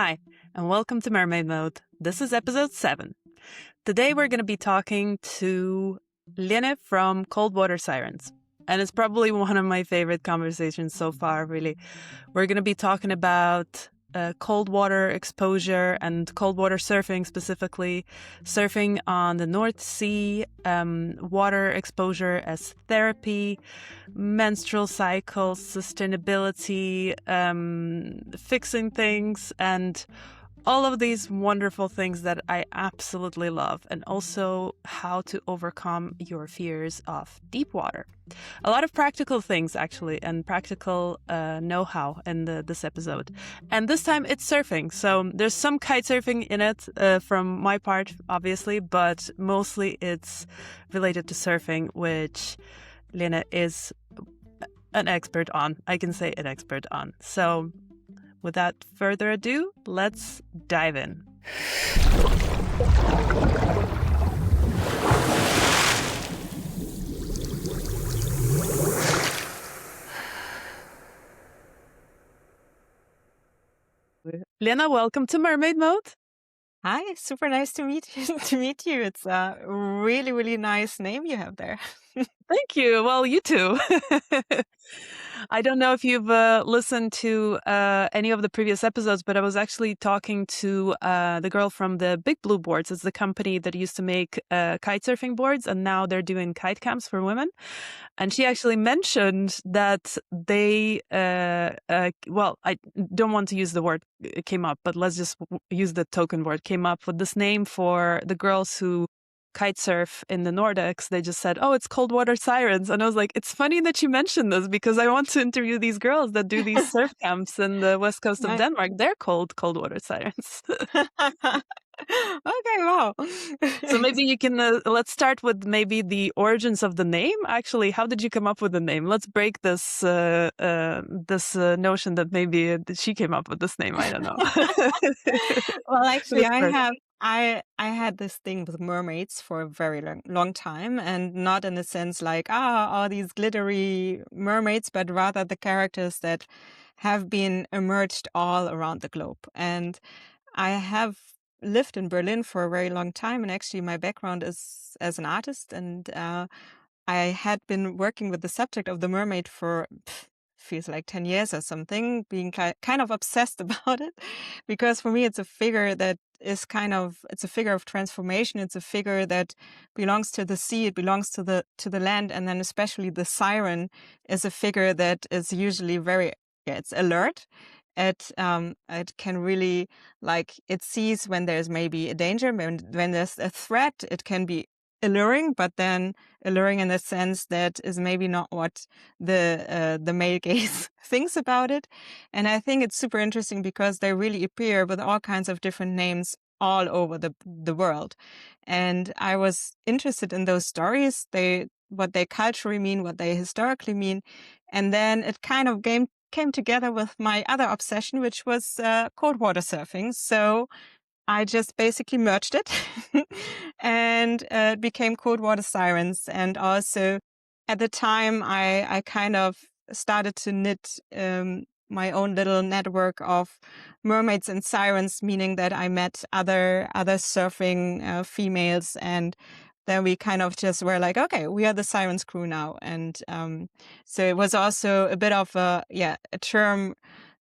Hi, and welcome to Mermaid Mode. This is episode 7. Today we're going to be talking to Lena from Cold Water Sirens. And it's probably one of my favorite conversations so far, really. We're going to be talking about cold water exposure and cold water surfing, specifically surfing on the North Sea, water exposure as therapy, menstrual cycles, sustainability, fixing things, and all of these wonderful things that I absolutely love, and also how to overcome your fears of deep water. A lot of practical things, actually, and practical know-how in this episode. And this time it's surfing. So there's some kite surfing in it from my part, obviously, but mostly it's related to surfing, which Lena is an expert on. I can say an expert on. So without further ado, let's dive in. Lena, welcome to Mermaid Mode. Hi, super nice to meet you. It's a really, really nice name you have there. Thank you. Well, you too. I don't know if you've listened to any of the previous episodes, but I was actually talking to the girl from the Big Blue Boards. It's the company that used to make kite surfing boards, and now they're doing kite camps for women. And she actually mentioned that they, well, I don't want to use the word came up, but let's just use the token word, came up with this name for the girls who kite surf in the Nordics. They just said, oh, it's Cold Water Sirens. And I was like, it's funny that you mentioned this because I want to interview these girls that do these surf camps in the west coast of Denmark. They're called Cold Water Sirens. Okay, wow. So maybe you can, let's start with maybe the origins of the name. Actually, how did you come up with the name? Let's break this notion that maybe she came up with this name. I don't know. Well, actually, I had this thing with mermaids for a very long time, and not in the sense like, all these glittery mermaids, but rather the characters that have been emerged all around the globe. And I have lived in Berlin for a very long time, and actually my background is as an artist, and I had been working with the subject of the mermaid for feels like 10 years or something, being kind of obsessed about it, because for me it's a figure that is it's a figure of transformation. It's a figure that belongs to the sea, it belongs to the land, and then especially the siren is a figure that is usually it's alert. It can really, like, it sees when there's maybe a danger, when there's a threat. It can be alluring, but then alluring in the sense that is maybe not what the male gaze thinks about it. And I think it's super interesting because they really appear with all kinds of different names all over the world. And I was interested in those stories, what they culturally mean, what they historically mean. And then it kind of came together with my other obsession, which was cold water surfing. So I just basically merged it and it became Cold Water Sirens. And also at the time, I kind of started to knit my own little network of mermaids and sirens, meaning that I met other surfing females, and then we kind of just were like, okay, we are the Sirens crew now. And so it was also a bit of a term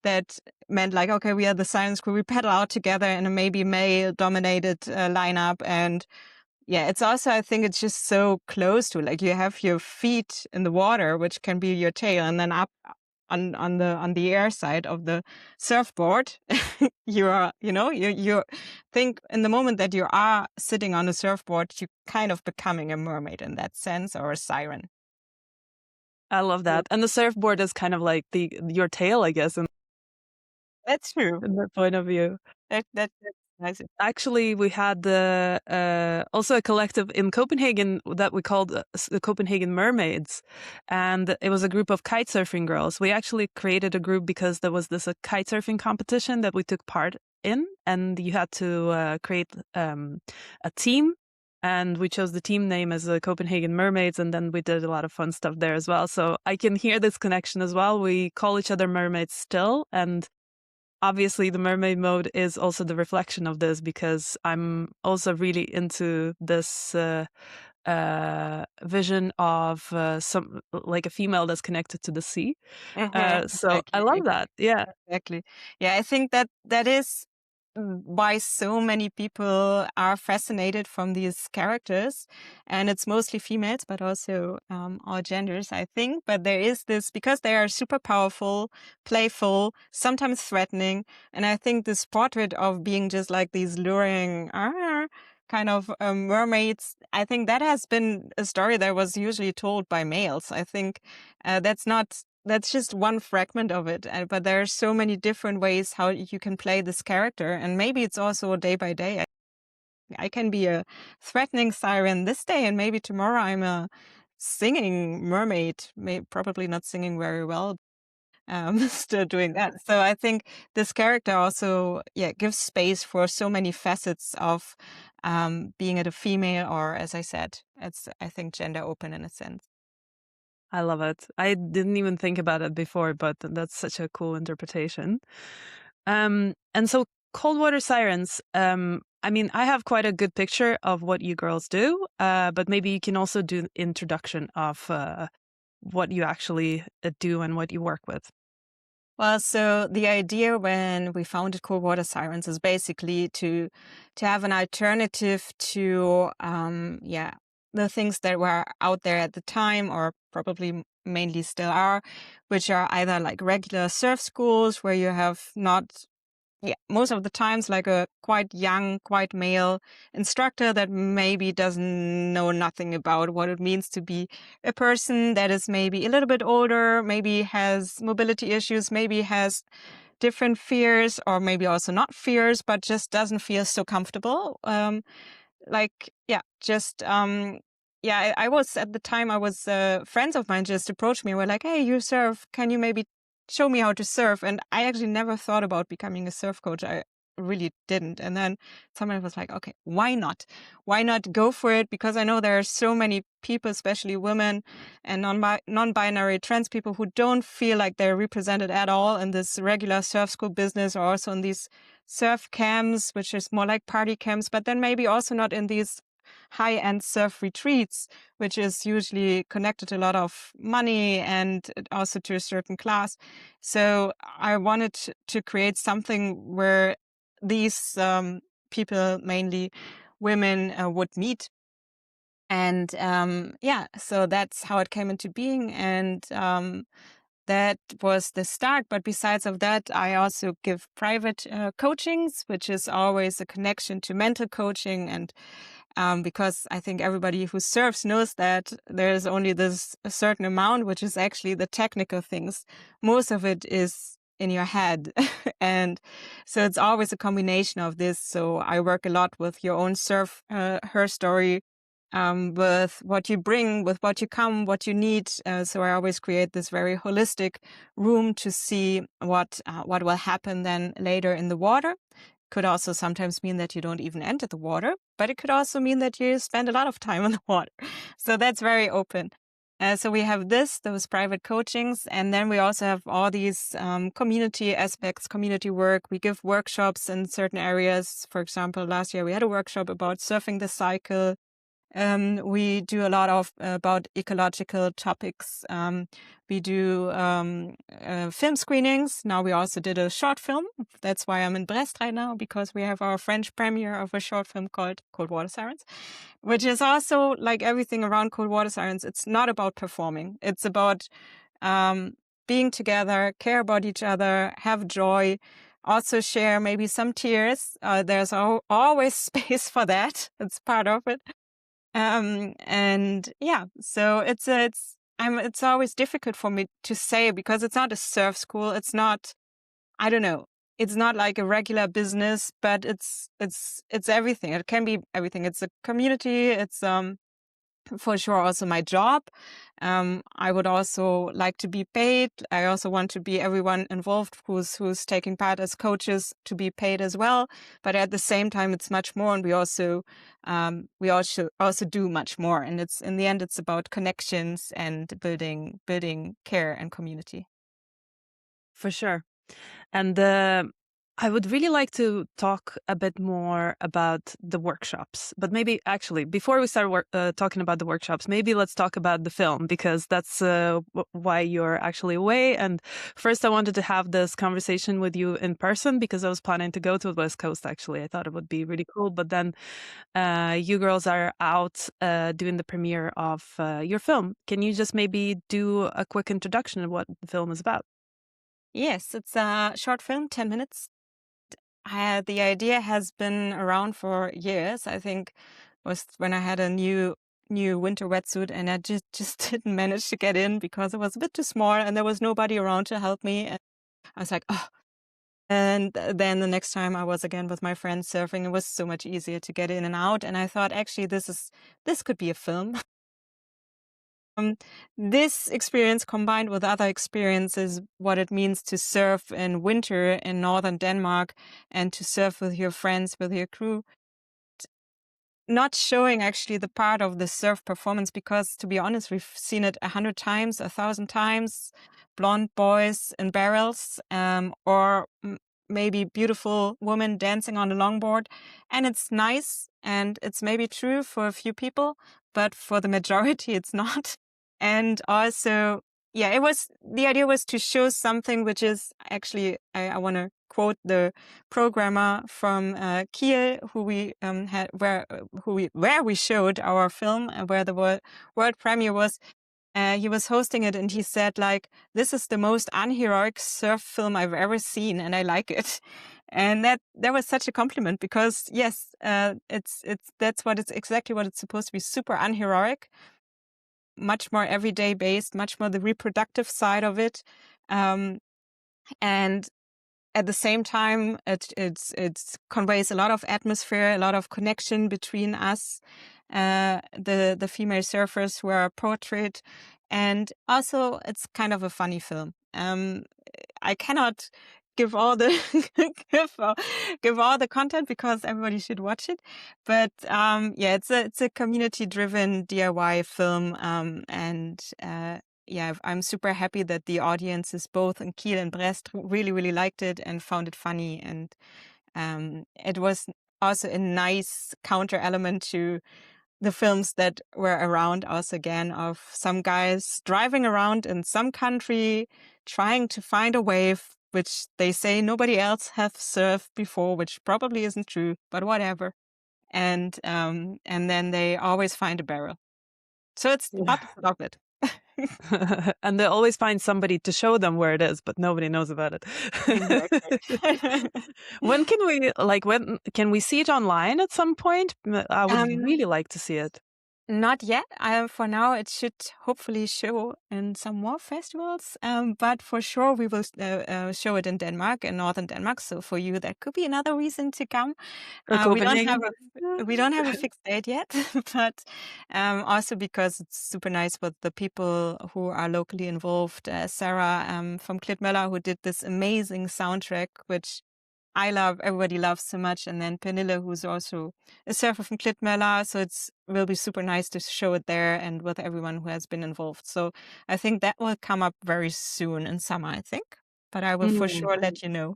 that meant like, okay, we are the Sirens crew. We paddle out together in a maybe male-dominated lineup. And yeah, it's also, I think it's just so close to, like, you have your feet in the water, which can be your tail, and then up on the air side of the surfboard, you think in the moment that you are sitting on a surfboard, you're kind of becoming a mermaid in that sense, or a siren. I love that. And the surfboard is kind of like your tail, I guess. That's true. In that point of view. That's nice. Actually, we had also a collective in Copenhagen that we called the Copenhagen Mermaids, and it was a group of kite surfing girls. We actually created a group because there was a kite surfing competition that we took part in, and you had to create a team. And we chose the team name as the Copenhagen Mermaids, and then we did a lot of fun stuff there as well. So I can hear this connection as well. We call each other mermaids still, and obviously the mermaid mode is also the reflection of this, because I'm also really into this vision of some like a female that's connected to the sea. So I love that. Yeah. Exactly. Yeah, I think that is why so many people are fascinated from these characters, and it's mostly females, but also all genders, I think. But there is this, because they are super powerful, playful, sometimes threatening, and I think this portrait of being just like these luring kind of mermaids, I think that has been a story that was usually told by males. I think that's just one fragment of it, but there are so many different ways how you can play this character, and maybe it's also day by day. I can be a threatening siren this day, and maybe tomorrow I'm a singing mermaid, probably not singing very well, still doing that. So I think this character also, gives space for so many facets of being it a female, or, as I said, it's, I think, gender open in a sense. I love it. I didn't even think about it before, but that's such a cool interpretation. And so Cold Water Sirens, I mean, I have quite a good picture of what you girls do, but maybe you can also do an introduction of what you actually do and what you work with. Well, so the idea when we founded Cold Water Sirens is basically to have an alternative to the things that were out there at the time, or probably mainly still are, which are either like regular surf schools where you have not most of the times like a quite young, quite male instructor that maybe doesn't know nothing about what it means to be a person that is maybe a little bit older, maybe has mobility issues, maybe has different fears, or maybe also not fears, but just doesn't feel so comfortable. I was at the time, friends of mine just approached me and were like, hey, you surf, can you maybe show me how to surf? And I actually never thought about becoming a surf coach. I really didn't. And then someone was like, okay, why not? Why not go for it? Because I know there are so many people, especially women and non-binary trans people, who don't feel like they're represented at all in this regular surf school business, or also in these surf camps, which is more like party camps, but then maybe also not in these high-end surf retreats, which is usually connected to a lot of money and also to a certain class. So I wanted to create something where these people, mainly women, would meet. And so that's how it came into being. And that was the start. But besides of that, I also give private coachings, which is always a connection to mental coaching. And because I think everybody who surfs knows that there's only this a certain amount, which is actually the technical things. Most of it is in your head. And so it's always a combination of this. So I work a lot with your own surf, her story, with what you bring, with what you come, what you need. So I always create this very holistic room to see what will happen then later in the water. Could also sometimes mean that you don't even enter the water, but it could also mean that you spend a lot of time in the water. So that's very open. So we have those private coachings, and then we also have all these community aspects, community work. We give workshops in certain areas. For example, last year we had a workshop about surfing the cycle. We do a lot of about ecological topics. We do film screenings. Now we also did a short film. That's why I'm in Brest right now, because we have our French premiere of a short film called Cold Water Sirens, which is also like everything around Cold Water Sirens. It's not about performing. It's about being together, care about each other, have joy, also share maybe some tears. There's always space for that. It's part of it. So it's always difficult for me to say, because it's not a surf school. It's not, I don't know. It's not like a regular business, but it's everything. It can be everything. It's a community. It's for sure also my job. I would also like to be paid. I also want to be everyone involved who's taking part as coaches to be paid as well. But at the same time, it's much more, and we also do much more. And it's in the end, it's about connections and building care and community. For sure. And I would really like to talk a bit more about the workshops, but maybe actually before we start talking about the workshops, maybe let's talk about the film because that's why you're actually away. And first, I wanted to have this conversation with you in person because I was planning to go to the West Coast. Actually, I thought it would be really cool, but then you girls are out doing the premiere of your film. Can you just maybe do a quick introduction of what the film is about? Yes, it's a short film, 10 minutes. The idea has been around for years. I think was when I had a new winter wetsuit and I just didn't manage to get in because it was a bit too small and there was nobody around to help me. And I was like, oh. And then the next time I was again with my friends surfing, it was so much easier to get in and out. And I thought, actually, this could be a film. Um, this experience combined with other experiences, what it means to surf in winter in northern Denmark and to surf with your friends, with your crew, not showing actually the part of the surf performance because, to be honest, we've seen it 100 times, 1,000 times, blonde boys in barrels, or maybe beautiful women dancing on a longboard. And it's nice and it's maybe true for a few people, but for the majority, it's not. And also, yeah, the idea was to show something which is actually, I want to quote the programmer from Kiel, who we had where we showed our film and where the world premiere was. He was hosting it, and he said, like, "This is the most unheroic surf film I've ever seen, and I like it." And that was such a compliment because yes, it's exactly what it's supposed to be, super unheroic, much more everyday based, much more the reproductive side of it, um, and at the same time, it conveys a lot of atmosphere, a lot of connection between us, the female surfers who are portrayed, and also it's kind of a funny film. I cannot give all the give all the content because everybody should watch it. But yeah, it's a community driven DIY film, and yeah, I'm super happy that the audiences both in Kiel and Brest really liked it and found it funny, and it was also a nice counter element to the films that were around us again, of some guys driving around in some country trying to find a wave which they say nobody else have surfed before, which probably isn't true, but whatever. And then they always find a barrel. So it's the Yeah. opposite of it. And they always find somebody to show them where it is, but nobody knows about it. Exactly. When can we see it online at some point? I would um really like to see it. Not yet. For now, it should hopefully show in some more festivals. But for sure, we will show it in Denmark, in northern Denmark. So for you, that could be another reason to come. Or We don't Copenhagen. have a fixed date yet, but also because it's super nice with the people who are locally involved. Sarah from Klitmøller, who did this amazing soundtrack, which I love, everybody loves so much. And then Pernille, who's also a surfer from Klitmøller. So it will be super nice to show it there and with everyone who has been involved. So I think that will come up very soon in summer, I think. But I will for sure let you know.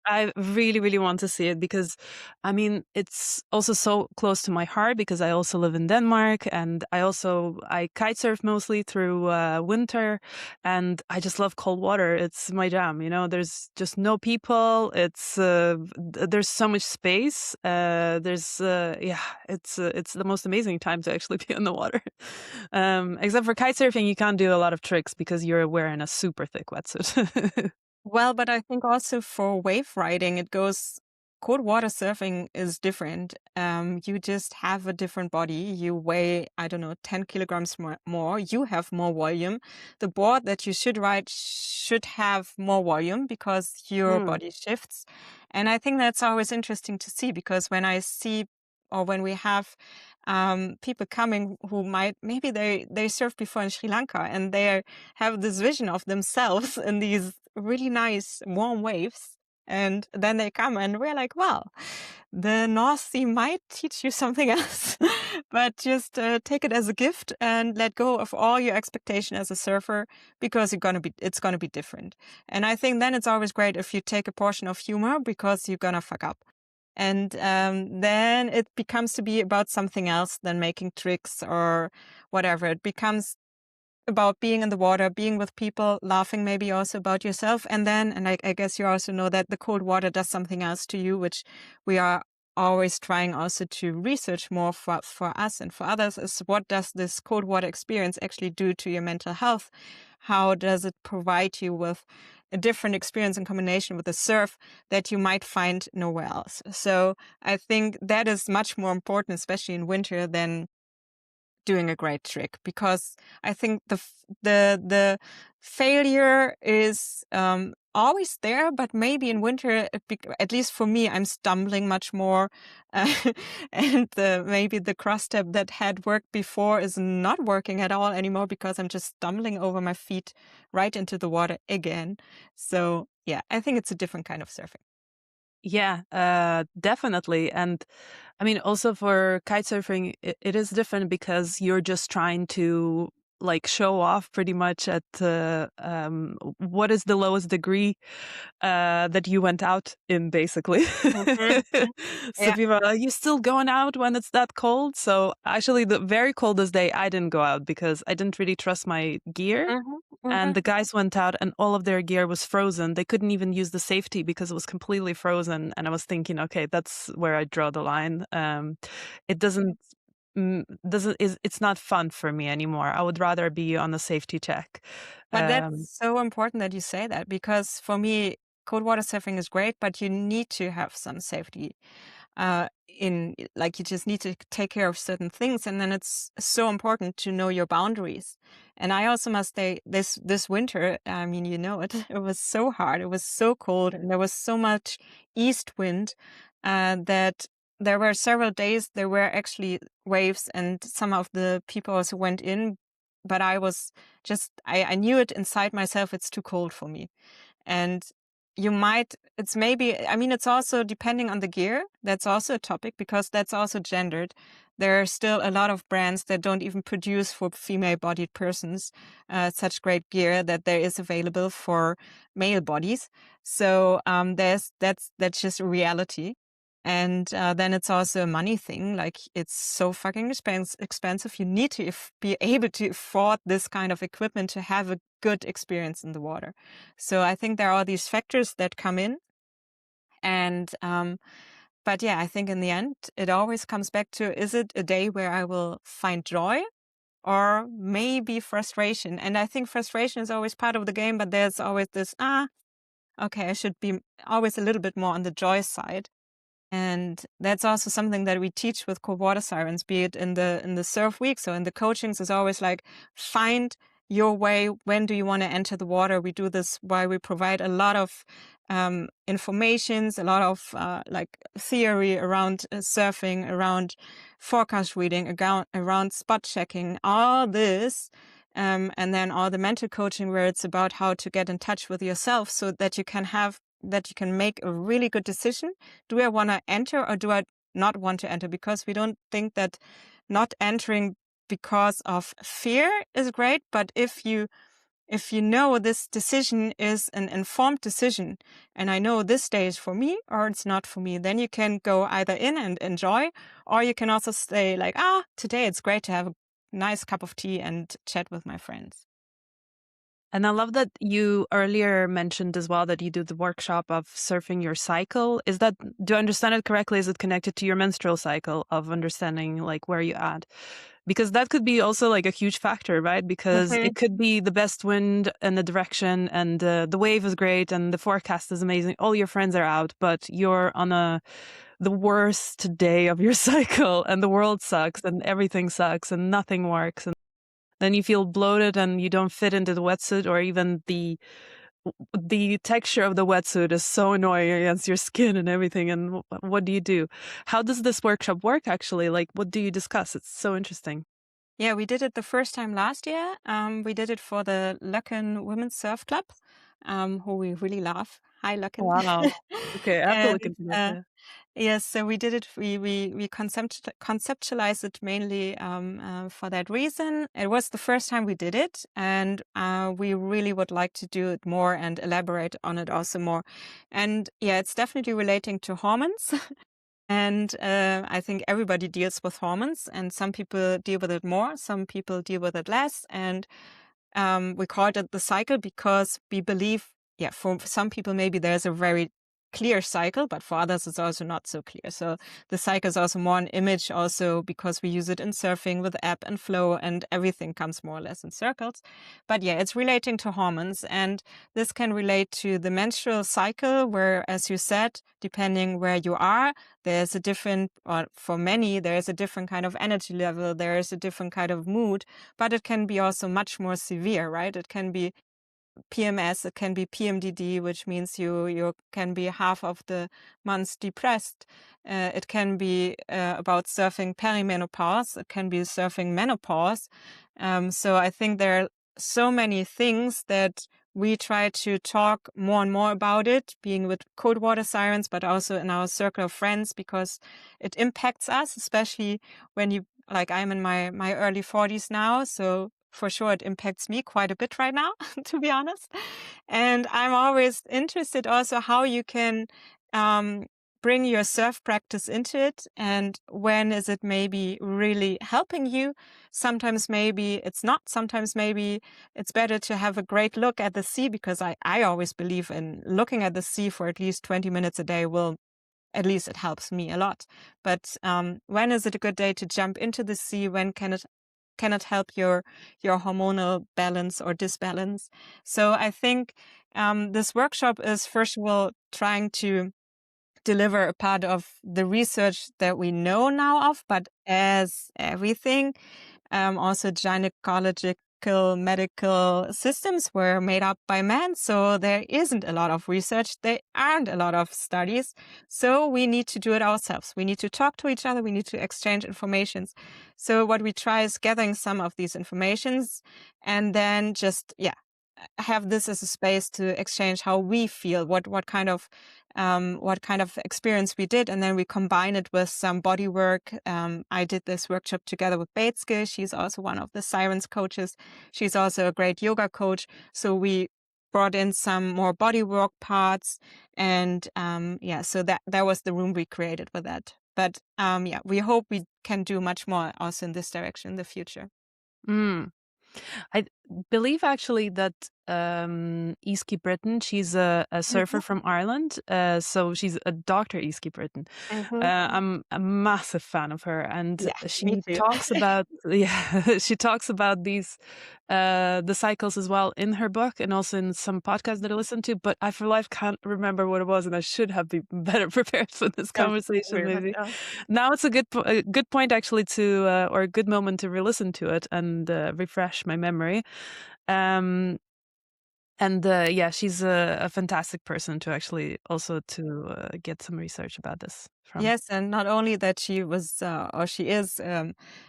I really want to see it because, I mean, it's also so close to my heart because I also live in Denmark and I kite surf mostly through winter, and I just love cold water. It's my jam, you know. There's just no people. There's so much space. It's the most amazing time to actually be in the water. Except for kite surfing, you can't do a lot of tricks because you're wearing a super thick wetsuit. Well, but I think also for wave riding, cold water surfing is different. You just have a different body. You weigh, I don't know, 10 kilograms more. You have more volume. The board that you should ride should have more volume because your Mm. body shifts. And I think that's always interesting to see because when I see or when we have people coming who maybe they surfed before in Sri Lanka and they have this vision of themselves in these really nice warm waves. And then they come and we're like, well, the North Sea might teach you something else, but just take it as a gift and let go of all your expectation as a surfer because it's gonna be different. And I think then it's always great if you take a portion of humor because you're gonna fuck up. And then it becomes to be about something else than making tricks or whatever. It becomes about being in the water, being with people, laughing maybe also about yourself. And then, and I guess you also know that the cold water does something else to you, which we are always trying also to research more for us and for others, is what does this cold water experience actually do to your mental health? How does it provide you with a different experience in combination with the surf that you might find nowhere else? So I think that is much more important, especially in winter, than doing a great trick, because I think the failure is always there, but maybe in winter, at least for me, I'm stumbling much more, uh, and maybe the cross step that had worked before is not working at all anymore because I'm just stumbling over my feet right into the water again. So yeah, I think it's a different kind of surfing. Yeah, definitely. And I mean, also for kitesurfing, it is different because you're just trying to like show off pretty much at what is the lowest degree that you went out in, basically. Mhm. So Yeah. people are like, you still going out when it's that cold? So actually, the very coldest day, I didn't go out because I didn't really trust my gear. Mhm. And Mhm. the guys went out and all of their gear was frozen. They couldn't even use the safety because it was completely frozen. And I was thinking, okay, that's where I draw the line. It it's not fun for me anymore. I would rather be on a safety check. But Um, that's so important that you say that, because for me, cold water surfing is great, but you need to have some safety. In like you just need to take care of certain things, and then it's so important to know your boundaries. And I also must say, this winter, I mean, you know it, it was so hard, it was so cold, and there was so much east wind that there were several days there were actually waves, and some of the people also went in, but I was just I knew it inside myself, it's too cold for me. And you might, it's maybe, I mean, it's also depending on the gear. That's also a topic because that's also gendered. There are still a lot of brands that don't even produce for female bodied persons such great gear that there is available for male bodies. So that's just a reality. And then it's also a money thing. Like, it's so fucking expensive. You need to be able to afford this kind of equipment to have a good experience in the water. So I think there are these factors that come in. And but yeah, I think in the end, it always comes back to, is it a day where I will find joy or maybe frustration? And I think frustration is always part of the game, but there's always this, okay, I should be always a little bit more on the joy side. And that's also something that we teach with Cold Water Sirens, be it in the surf week. So in the coachings is always like, find your way. When do you want to enter the water? We do this while we provide a lot of informations, a lot of like theory around surfing, around forecast reading, around spot checking, all this. And then all the mental coaching where it's about how to get in touch with yourself so that you can make a really good decision. Do I want to enter or do I not want to enter? Because we don't think that not entering because of fear is great, but if you know this decision is an informed decision, and I know this day is for me or it's not for me, then you can go either in and enjoy, or you can also say like, today it's great to have a nice cup of tea and chat with my friends. And I love that you earlier mentioned as well that you do the workshop of surfing your cycle. Is that, do I understand it correctly? Is it connected to your menstrual cycle of understanding like where you at? Because that could be also like a huge factor, right? Because Mhm. it could be the best wind and the direction and the wave is great and the forecast is amazing. All your friends are out, but you're on the worst day of your cycle and the world sucks and everything sucks and nothing works. Then you feel bloated and you don't fit into the wetsuit, or even the texture of the wetsuit is so annoying against your skin and everything. And what do you do? How does this workshop work actually? Like, what do you discuss? It's so interesting. Yeah, we did it the first time last year. We did it for the Löcken Women's Surf Club, who we really love. Hi, Locken. Wow. Okay, I have to And look into that. Yeah. yes, so we did it. We conceptualized it mainly for that reason. It was the first time we did it, and we really would like to do it more and elaborate on it also more. And yeah, it's definitely relating to hormones. And I think everybody deals with hormones, and some people deal with it more, some people deal with it less. And we called it the cycle because we believe, yeah, for some people, maybe there's a very clear cycle, but for others, it's also not so clear. So the cycle is also more an image, also because we use it in surfing with ebb and flow, and everything comes more or less in circles. But yeah, it's relating to hormones, and this can relate to the menstrual cycle, where, as you said, depending where you are, there's a different, or for many, there's a different kind of energy level, there is a different kind of mood, but it can be also much more severe, right? It can be PMS, it can be PMDD, which means you can be half of the months depressed. It can be about surfing perimenopause. It can be surfing menopause. So I think there are so many things that we try to talk more and more about it, being with Cold Water Sirens, but also in our circle of friends, because it impacts us, especially when you, like, I'm in my early 40s now, so for sure it impacts me quite a bit right now, to be honest. And I'm always interested also how you can um, bring your surf practice into it, and when is it maybe really helping you. Sometimes maybe it's not. Sometimes maybe it's better to have a great look at the sea, because I always believe in looking at the sea for at least 20 minutes a day will, at least it helps me a lot. But when is it a good day to jump into the sea? When can it help your hormonal balance or disbalance? So I think this workshop is, first of all, trying to deliver a part of the research that we know now of, but as everything, also gynecological medical systems were made up by men. So there isn't a lot of research. There aren't a lot of studies. So we need to do it ourselves. We need to talk to each other. We need to exchange informations. So what we try is gathering some of these informations, and then just, yeah, have this as a space to exchange how we feel, what kind of experience we did, and then we combine it with some body work. I did this workshop together with Bateske. She's also one of the Sirens coaches. She's also a great yoga coach. So we brought in some more body work parts, and yeah, so that was the room we created with that. But yeah, we hope we can do much more also in this direction in the future. Mm. I believe actually that Easky Britton, she's a surfer from Ireland. So she's a Dr. Easky Britton. Mm-hmm. I'm a massive fan of her, and Yeah, me she too. talks about yeah, she talks about these the cycles as well in her book, and also in some podcasts that I listen to. But I for life can't remember what it was, and I should have been better prepared for this Don't conversation. worry about Maybe that. now it's a good point actually to or a good moment to re-listen to it and refresh my memory. Um, and yeah, she's a fantastic person to actually also to get some research about this from. Yes, and not only that she was or she is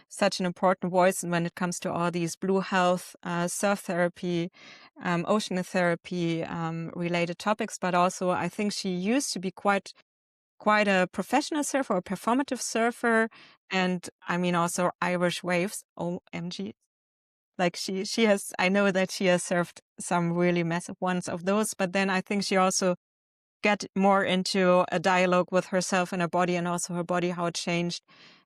such an important voice when it comes to all these blue health, surf therapy, oceanotherapy related topics, but also I think she used to be quite a professional surfer or performative surfer, and I mean also Irish waves. OMG. Like she has, I know that she has surfed some really massive ones of those, but then I think she also get more into a dialogue with herself and her body, and also her body, how it changed.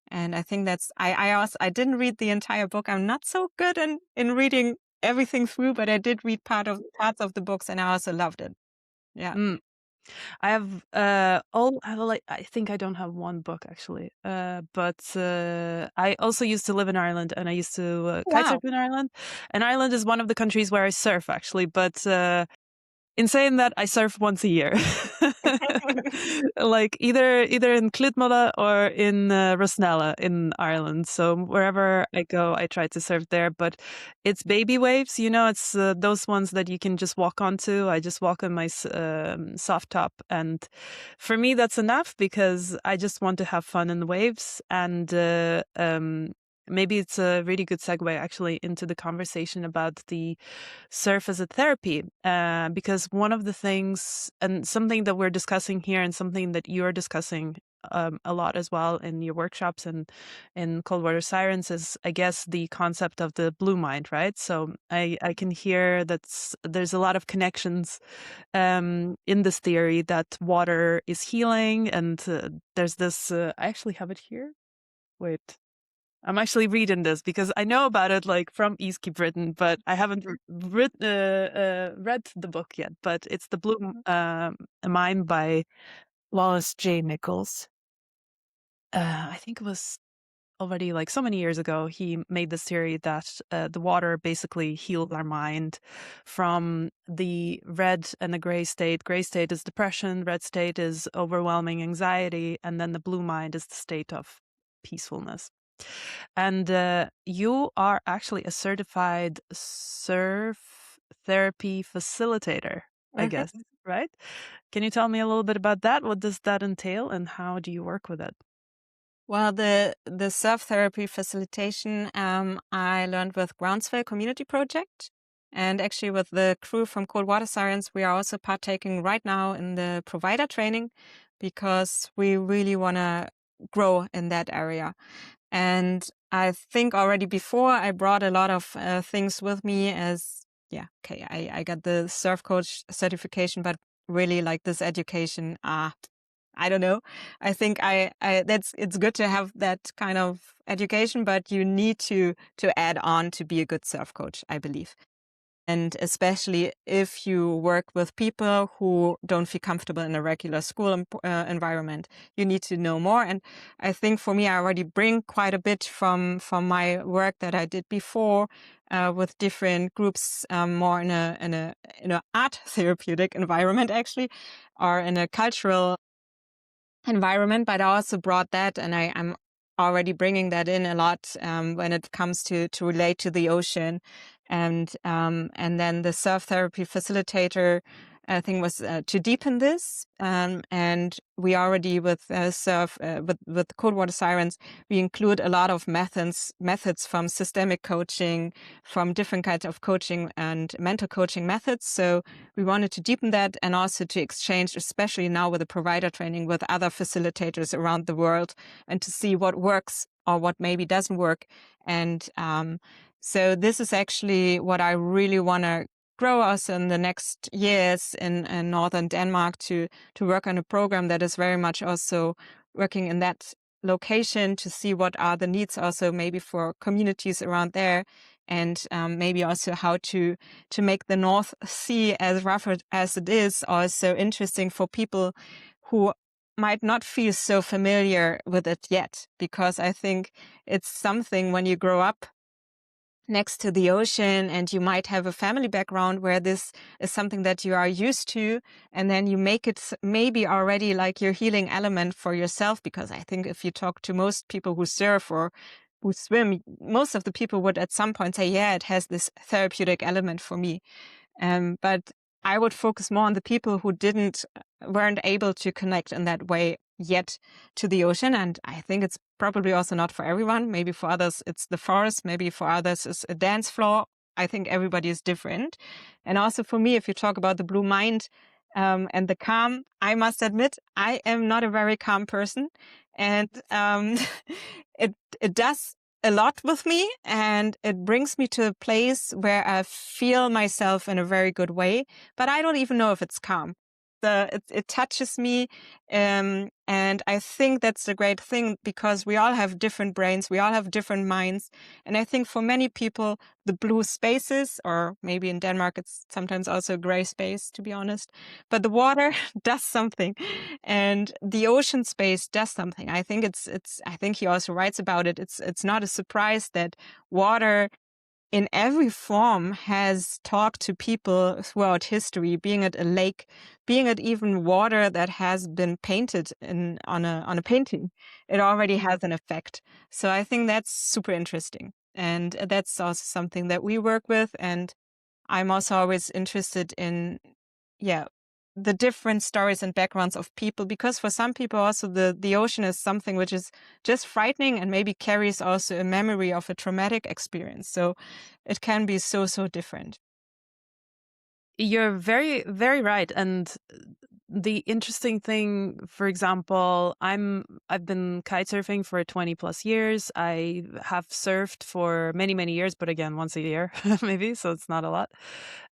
And I think that's, I didn't read the entire book. I'm not so good in reading everything through, but I did read parts of the books, and I also loved it. Yeah. Mm. I have I think I don't have one book actually, but I also used to live in Ireland, and I used to Wow. kitesurf in Ireland, and Ireland is one of the countries where I surf actually, but in saying that, I surf once a year, like either in Klitmala or in Rosnella in Ireland. So wherever I go, I try to surf there. But it's baby waves, you know. It's those ones that you can just walk onto. I just walk on my soft top, and for me, that's enough because I just want to have fun in the waves. And maybe it's a really good segue actually into the conversation about the surf as a therapy, because one of the things, and something that we're discussing here and something that you're discussing a lot as well in your workshops and in Cold Water Sirens, is, I guess, the concept of the blue mind, right? So I can hear that there's a lot of connections in this theory that water is healing, and there's this, I actually have it here. Wait. I'm actually reading this because I know about it like from Eastkeep Britain, but I haven't read the book yet. But it's The Blue Mind by Wallace J. Nichols. I think it was already like so many years ago. He made this theory that the water basically healed our mind from the red and the gray state. Gray state is depression, red state is overwhelming anxiety, and then the blue mind is the state of peacefulness. And you are actually a certified surf therapy facilitator, I guess, right? Can you tell me a little bit about that? What does that entail, and how do you work with it? Well, the surf therapy facilitation I learned with Groundswell Community Project. And actually with the crew from Cold Water Sirens, we are also partaking right now in the provider training because we really want to grow in that area. And I think already before I brought a lot of things with me as, I got the surf coach certification, but really like this education, I don't know. I think it's good to have that kind of education, but you need to add on to be a good surf coach, I believe. And especially if you work with people who don't feel comfortable in a regular school environment, you need to know more. And I think for me, I already bring quite a bit from my work that I did before with different groups, more in a art therapeutic environment, actually, or in a cultural environment. But I also brought that, and I'm already bringing that in a lot when it comes to relate to the ocean. And then the surf therapy facilitator thing was to deepen this. And we already with surf with Cold Water Sirens, we include a lot of methods from systemic coaching, from different kinds of coaching and mental coaching methods. So we wanted to deepen that and also to exchange, especially now with the provider training, with other facilitators around the world, and to see what works or what maybe doesn't work. And so this is actually what I really want to grow us in the next years in northern Denmark, to work on a program that is very much also working in that location, to see what are the needs also maybe for communities around there, and maybe also how to make the North Sea, as rough as it is, also interesting for people who might not feel so familiar with it yet, because I think it's something when you grow up next to the ocean and you might have a family background where this is something that you are used to, and then you make it maybe already like your healing element for yourself. Because I think if you talk to most people who surf or who swim, most of the people would at some point say, yeah, it has this therapeutic element for me. But I would focus more on the people who weren't able to connect in that way yet to the ocean. And I think it's probably also not for everyone. Maybe for others it's the forest, maybe for others it's a dance floor. I think everybody is different. And also for me, if you talk about the blue mind and the calm, I must admit I am not a very calm person, and it does a lot with me, and it brings me to a place where I feel myself in a very good way, but I don't even know if it's calm. It touches me, and I think that's the great thing, because we all have different brains, we all have different minds, and I think for many people the blue spaces, or maybe in Denmark it's sometimes also gray space, to be honest, but the water does something, and the ocean space does something. I think I think he also writes about it. It's not a surprise that water in every form has talked to people throughout history, being it a lake, being it even water that has been painted on a painting. It already has an effect. So I think that's super interesting. And that's also something that we work with. And I'm also always interested in, the different stories and backgrounds of people, because for some people also the ocean is something which is just frightening and maybe carries also a memory of a traumatic experience. So it can be so different. You're very, very right. And the interesting thing, for example, I've been kitesurfing for 20 plus years. I have surfed for many, many years, but again, once a year, maybe, so it's not a lot.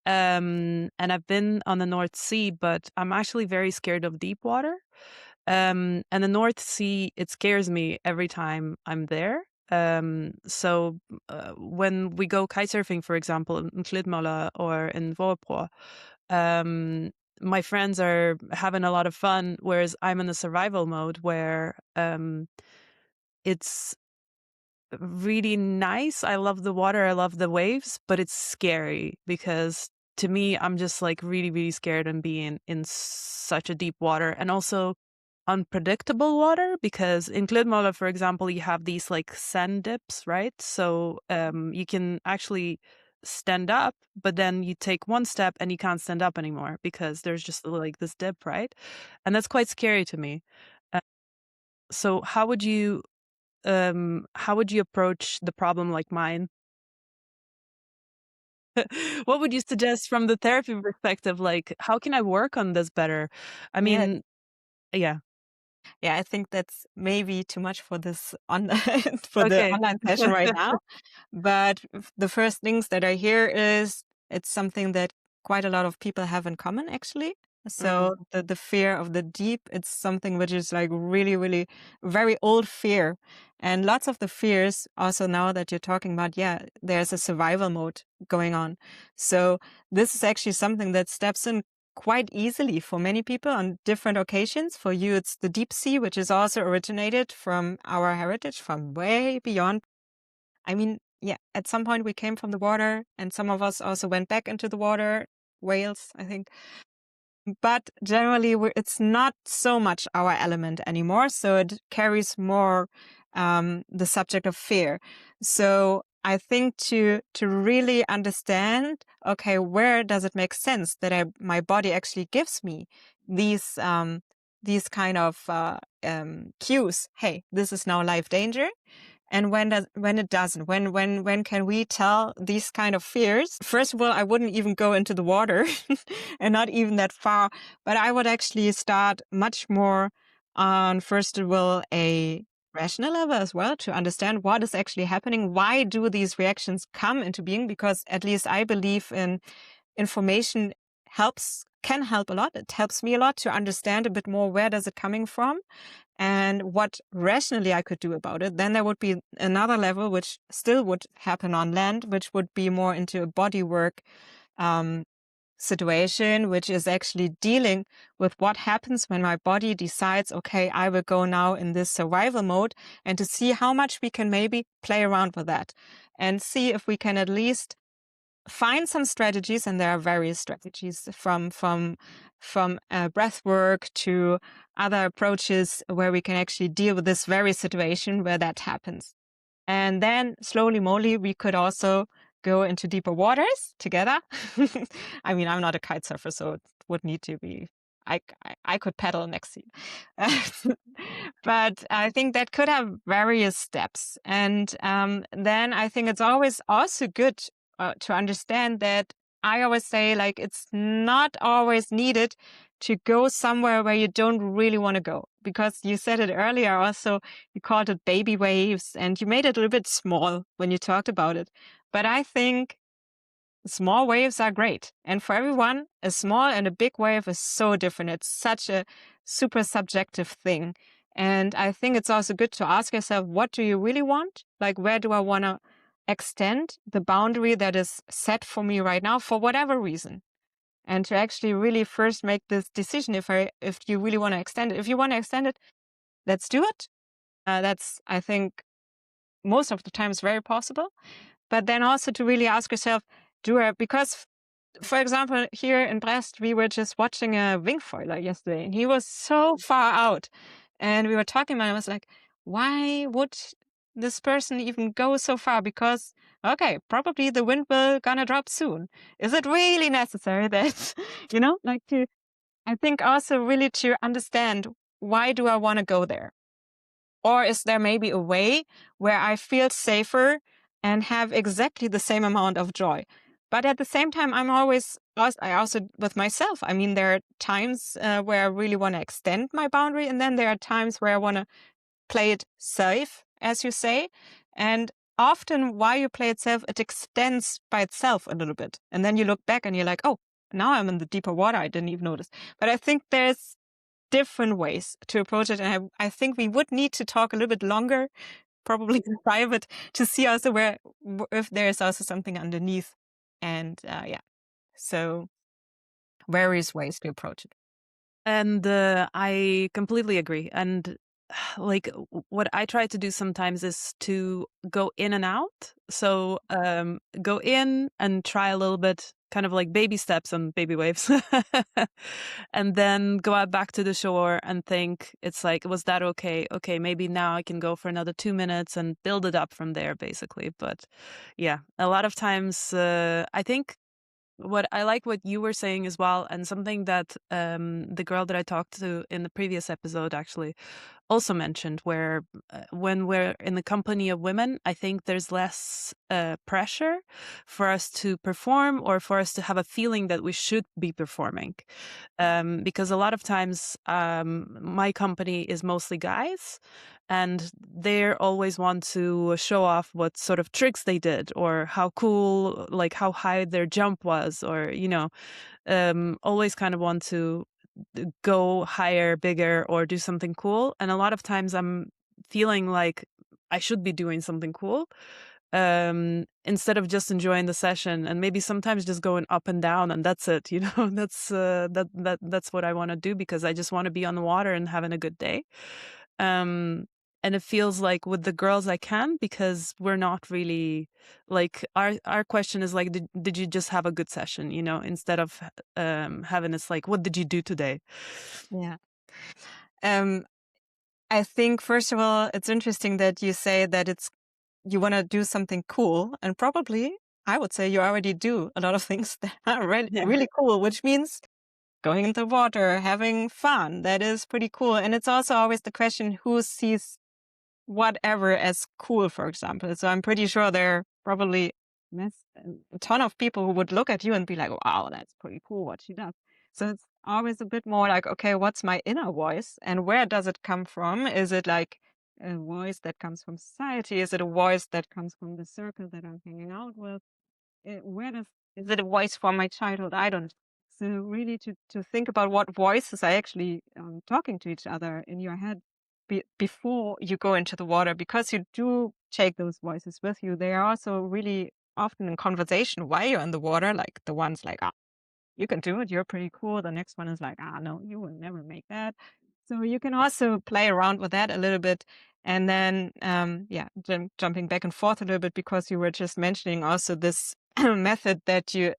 And I've been on the North Sea, but I'm actually very scared of deep water. And the North Sea, it scares me every time I'm there. So when we go kitesurfing, for example, in Klitmøller or in Vårpå, my friends are having a lot of fun, whereas I'm in the survival mode where it's really nice. I love the water, I love the waves, but it's scary because to me, I'm just like really, really scared and being in such a deep water, and also unpredictable water, because in Klitmøller, for example, you have these like sand dips, right? So you can actually stand up, but then you take one step and you can't stand up anymore because there's just like this dip, right? And that's quite scary to me. So how would you approach the problem like mine? What would you suggest from the therapy perspective? Like, how can I work on this better? I mean, yeah. Yeah, I think that's maybe too much for this for the Okay. online session right now. But the first things that I hear is it's something that quite a lot of people have in common, actually. So the fear of the deep, it's something which is like really, really very old fear. And lots of the fears also, now that you're talking about, yeah, there's a survival mode going on. So this is actually something that steps in quite easily for many people on different occasions. For you, it's the deep sea, which is also originated from our heritage, from way beyond. I mean, yeah, at some point we came from the water, and some of us also went back into the water, whales, I think. But generally, it's not so much our element anymore. So it carries more the subject of fear. So I think to really understand, okay, where does it make sense that my body actually gives me these kind of cues? Hey, this is now life danger. And when it doesn't, when can we tell these kind of fears? First of all, I wouldn't even go into the water and not even that far, but I would actually start much more on, first of all, a rational level as well, to understand what is actually happening. Why do these reactions come into being? Because at least I believe in information can help a lot. It helps me a lot to understand a bit more where does it coming from and what rationally I could do about it. Then there would be another level, which still would happen on land, which would be more into a body work situation, which is actually dealing with what happens when my body decides, okay, I will go now in this survival mode, and to see how much we can maybe play around with that and see if we can at least find some strategies. And there are various strategies from breath work to other approaches where we can actually deal with this very situation where that happens. And then slowly, we could also go into deeper waters together. I mean, I'm not a kite surfer, so it would need to be, I could paddle next to you. But I think that could have various steps. And then I think it's always also good to understand that I always say, like, it's not always needed to go somewhere where you don't really want to go. Because you said it earlier also, you called it baby waves, and you made it a little bit small when you talked about it. But I think small waves are great. And for everyone, a small and a big wave is so different. It's such a super subjective thing. And I think it's also good to ask yourself, what do you really want? Like, where do I want to extend the boundary that is set for me right now for whatever reason? And to actually really first make this decision if you really want to extend it. If you want to extend it, let's do it. That's, I think, most of the time is very possible. But then also to really ask yourself, because, for example, here in Brest, we were just watching a wingfoiler yesterday, and he was so far out. And we were talking about it. I was like, why would this person even go so far? Because, okay, probably the wind will gonna drop soon. Is it really necessary that, like to I think also really to understand, why do I want to go there? Or is there maybe a way where I feel safer and have exactly the same amount of joy? But at the same time, I also with myself. I mean, there are times where I really want to extend my boundary, and then there are times where I want to play it safe, as you say. And often, while you play it safe, it extends by itself a little bit, and then you look back and you're like, oh, now I'm in the deeper water. I didn't even notice. But I think there's different ways to approach it. And I think we would need to talk a little bit longer, probably in private, to see also if there's also something underneath. And so various ways to approach it. And I completely agree. And like what I try to do sometimes is to go in and out. So go in and try a little bit, kind of like baby steps and baby waves, and then go out back to the shore and think, it's like, was that okay? Okay, maybe now I can go for another 2 minutes and build it up from there, basically. But yeah, a lot of times I think what I like what you were saying as well, and something that the girl that I talked to in the previous episode actually also mentioned, where when we're in the company of women, I think there's less pressure for us to perform or for us to have a feeling that we should be performing. Because a lot of times my company is mostly guys, and they always want to show off what sort of tricks they did or how cool, like how high their jump was, or, always kind of want to go higher, bigger, or do something cool. And a lot of times I'm feeling like I should be doing something cool instead of just enjoying the session, and maybe sometimes just going up and down, and that's it. That's what I want to do, because I just want to be on the water and having a good day. And it feels like with the girls I can, because we're not really like, our question is like, did you just have a good session, instead of having this like, what did you do today? Yeah. I think, first of all, it's interesting that you say that you want to do something cool, and probably I would say you already do a lot of things that are really, Yeah. really cool, which means going into water, having fun. That is pretty cool. And it's also always the question, who sees whatever as cool, for example. So I'm pretty sure there are probably a ton of people who would look at you and be like, wow, that's pretty cool what she does. So it's always a bit more like, okay, what's my inner voice and where does it come from? Is it like a voice that comes from society? Is it a voice that comes from the circle that I'm hanging out with? Is it a voice from my childhood? I don't know. So really to think about what voices are actually talking to each other in your head before you go into the water, because you do take those voices with you. They are also really often in conversation while you're in the water, like the ones like, ah, you can do it, you're pretty cool. The next one is like, ah, no, you will never make that. So you can also play around with that a little bit. And then, jumping back and forth a little bit, because you were just mentioning also this method that you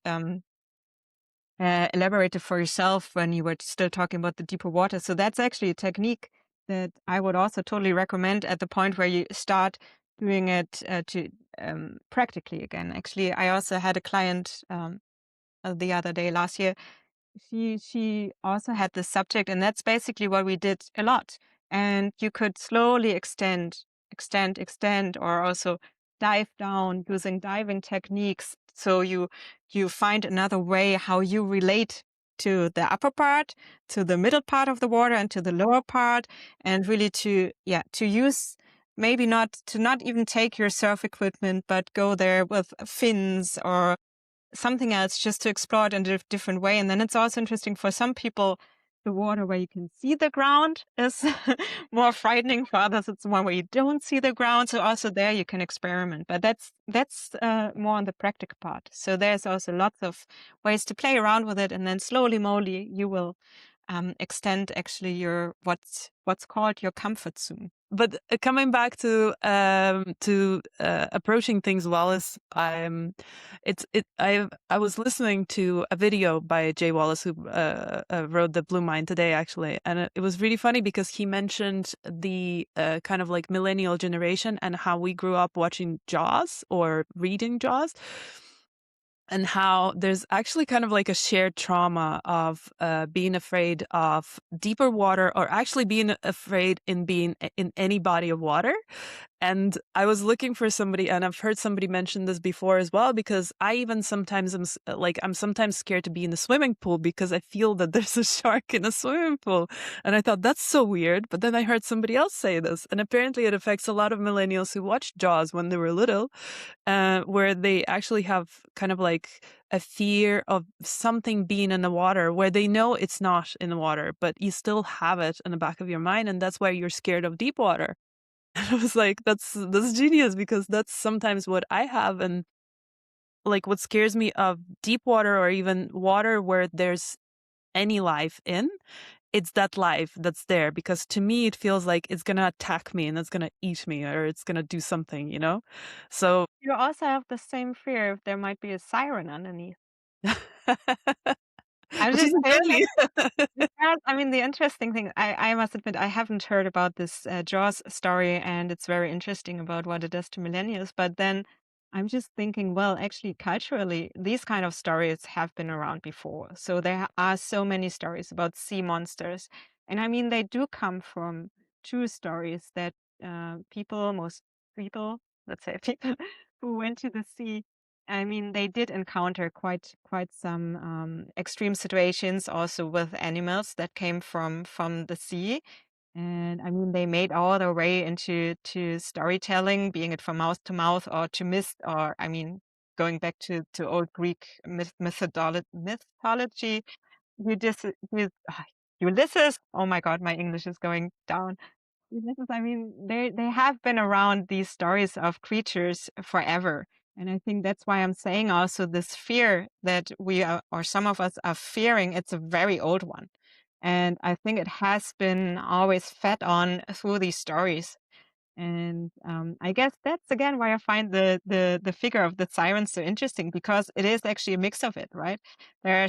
elaborated for yourself when you were still talking about the deeper water. So that's actually a technique that I would also totally recommend at the point where you start doing it to practically again. Actually, I also had a client the other day last year. She also had this subject, and that's basically what we did a lot. And you could slowly extend, or also dive down using diving techniques. So you find another way how you relate to the upper part, to the middle part of the water, and to the lower part, and really to use, maybe not even take your surf equipment, but go there with fins or something else, just to explore it in a different way. And then it's also interesting for some people, the water where you can see the ground is more frightening. For others, it's one where you don't see the ground. So also there you can experiment. But that's more on the practical part. So there's also lots of ways to play around with it, and then slowly, slowly, you will extend actually your what's called your comfort zone. But coming back to approaching things Wallace, I was listening to a video by Jay Wallace, who wrote The Blue Mind today, actually, and it was really funny because he mentioned the kind of like millennial generation and how we grew up watching Jaws or reading Jaws. and how there's actually kind of like a shared trauma of being afraid of deeper water, or actually being afraid in being in any body of water. And I was looking for somebody, and I've heard somebody mention this before as well, because I even sometimes I'm sometimes scared to be in the swimming pool because I feel that there's a shark in a swimming pool. And I thought that's so weird. But then I heard somebody else say this, and apparently it affects a lot of millennials who watched Jaws when they were little, where they actually have kind of like a fear of something being in the water where they know it's not in the water, but you still have it in the back of your mind. And that's why you're scared of deep water. And I was like, that's genius, because that's sometimes what I have. And like what scares me of deep water, or even water where there's any life in, it's that life that's there, because to me it feels like it's gonna attack me and it's gonna eat me, or it's gonna do something, you know? So You also have the same fear if there might be a siren underneath. I'm which just isn't saying. deadly. Because, I mean, the interesting thing, I must admit, I haven't heard about this Jaws story, and it's very interesting about what it does to millennials. But then I'm just thinking, well, actually, culturally, these kind of stories have been around before. So there are so many stories about sea monsters. And I mean, they do come from true stories that most people, let's say people who went to the sea, I mean, they did encounter quite some extreme situations also with animals that came from the sea. And I mean, they made all their way into storytelling, being it from mouth to mouth or to myth, or I mean, going back to old Greek mythology. Ulysses. Oh my God, my English is going down. I mean, they have been around these stories of creatures forever. And I think that's why I'm saying also this fear that we are, or some of us are fearing, it's a very old one. And I think it has been always fed on through these stories. And I guess that's again why I find the figure of the siren so interesting, because it is actually a mix of it, right? There are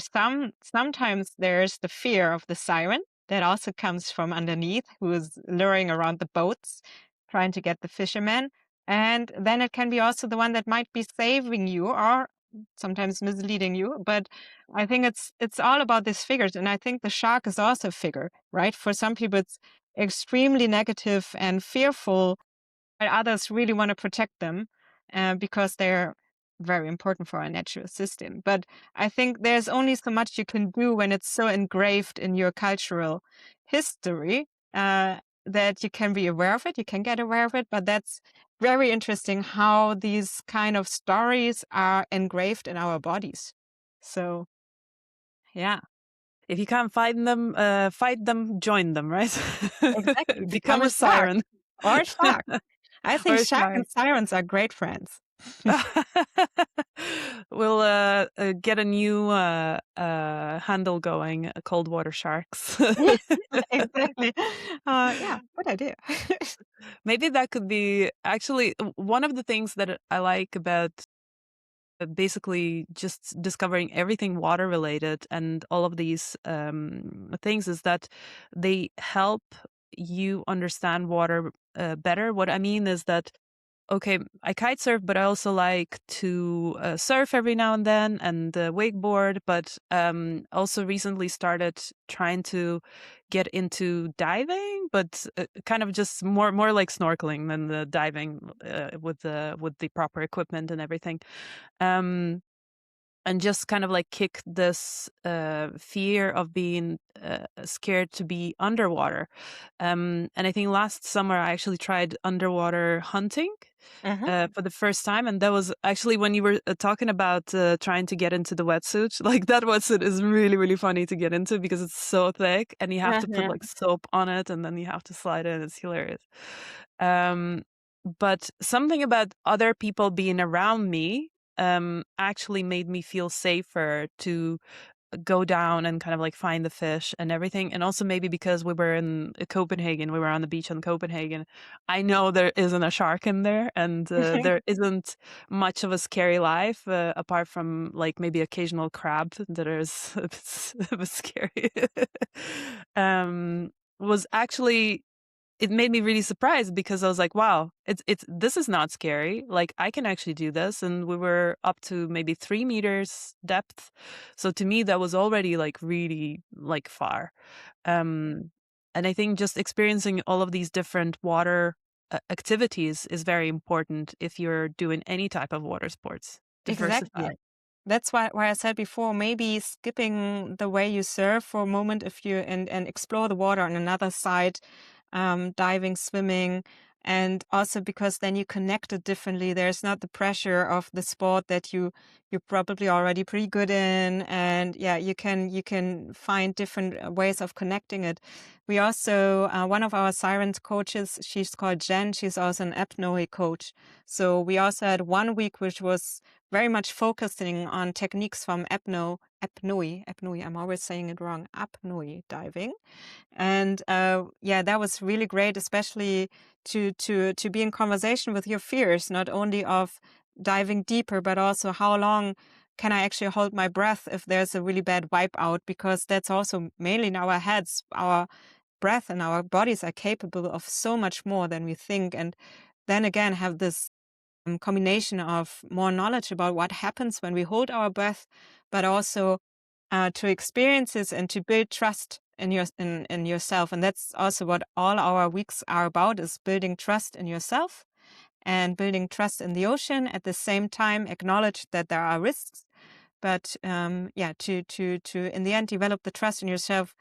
sometimes there's the fear of the siren that also comes from underneath, who is luring around the boats, trying to get the fishermen. And then it can be also the one that might be saving you or sometimes misleading you. But I think it's all about these figures. And I think the shark is also a figure, right? For some people it's extremely negative and fearful, while others really want to protect them because they're very important for our natural system. But I think there's only so much you can do when it's so engraved in your cultural history that you can be aware of it, you can get aware of it. But that's very interesting how these kind of stories are engraved in our bodies. So, yeah. If you can't fight them, join them, right? Exactly. Become Become a a shark siren. or a shark. I Or think a shark shark. and sirens are great friends. We'll get a new handle going, Cold Water Sharks. Exactly. Yeah, good idea. Maybe that could be actually one of the things that I like about basically just discovering everything water related and all of these things is that they help you understand water better. What I mean is that, okay, I kite surf, but I also like to surf every now and then, and wakeboard. But also recently started trying to get into diving, but kind of just more like snorkeling than the diving with the proper equipment and everything. Um, and just kind of like kick this fear of being scared to be underwater. And I think last summer I actually tried underwater hunting Mhm. for the first time. And that was actually when you were talking about trying to get into the wetsuit. Like that wetsuit is really, really funny to get into because it's so thick and you have to put like Mhm. soap on it and then you have to slide in. It's hilarious. Um, but something about other people being around me actually made me feel safer to go down and kind of like find the fish and everything. And also maybe because we were in Copenhagen, we were on the beach in Copenhagen. I know there isn't a shark in there, and there isn't much of a scary life apart from like maybe occasional crab that is a bit scary. Was actually it made me really surprised because I was like, wow, this is not scary. Like I can actually do this. And we were up to maybe 3 meters depth. So to me, that was already like really like far. And I think just experiencing all of these different water activities is very important if you're doing any type of water sports. Diversify. Exactly. That's why I said before, maybe skipping the way you surf for a moment if you and explore the water on another side, diving, swimming, and also because then you connect it differently. There's not the pressure of the sport that you're probably already pretty good in, and yeah, you can find different ways of connecting it. We also one of our sirens coaches, she's called Jen. She's also an apnoe coach. So we also had 1 week which was very much focusing on techniques from apnoe. I'm always saying it wrong. Apnoe diving, and yeah, that was really great, especially to be in conversation with your fears, not only of diving deeper, but also how long can I actually hold my breath if there's a really bad wipeout? Because that's also mainly in our heads. Our breath and our bodies are capable of so much more than we think, and then again have this combination of more knowledge about what happens when we hold our breath, but also to experiences and to build trust in yourself. And that's also what all our weeks are about: is building trust in yourself and building trust in the ocean. At the same time, acknowledge that there are risks, but yeah, to in the end develop the trust in yourself